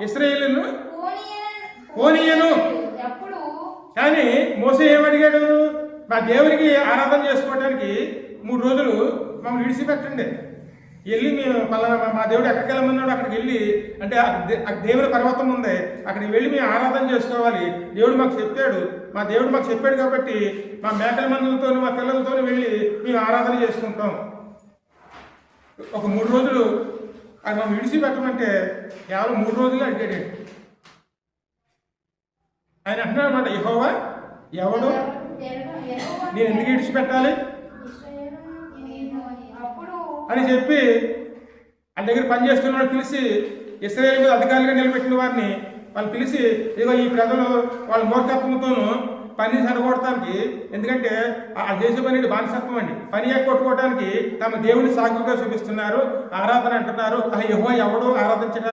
ఇశ్రాయేలును పోనీయను. కానీ మోసే ఏమడిగాడు? మా దేవునికి ఆరాధన చేసుకోవడానికి 3 రోజులు మమ్మల్ని విడిచిపెట్టండి, వెళ్ళి మేము పలానా మా దేవుడు ఎక్కడికి వెళ్ళమన్నాడు అక్కడికి వెళ్ళి, అంటే దేవుని పర్వతం ఉంది అక్కడికి వెళ్ళి మేము ఆరాధన చేసుకోవాలి, దేవుడు మాకు చెప్పాడు, మా దేవుడు మాకు చెప్పాడు కాబట్టి మా మేకల మందులతో మా పిల్లలతో వెళ్ళి మేము ఆరాధన చేసుకుంటాం. ఒక 3 రోజులు అది మనం విడిచిపెట్టమంటే కేవలం 3 రోజులు అడిగాడు. ఆయన అంటున్నాడు అన్నమాట, యెహోవా ఎవడు, నేను ఎందుకు విడిచిపెట్టాలి అని చెప్పి ఆ దగ్గర పనిచేస్తున్న వాళ్ళు పిలిచి, ఇశ్రాయేలు మీద అధికారులుగా నిలబెట్టిన వారిని వాళ్ళు పిలిచి, ఇదిగో ఈ ప్రజలు వాళ్ళ మూర్ఖత్వంతోనూ పని సరగొడటానికి, ఎందుకంటే ఆ దేశ పని బానిసత్వం అండి, పని కొట్టుకోవడానికి తమ దేవుని సాకుగా చూపిస్తున్నారు, ఆరాధన అంటున్నారు, యెహోవా ఎవడు ఆరాధించడానికి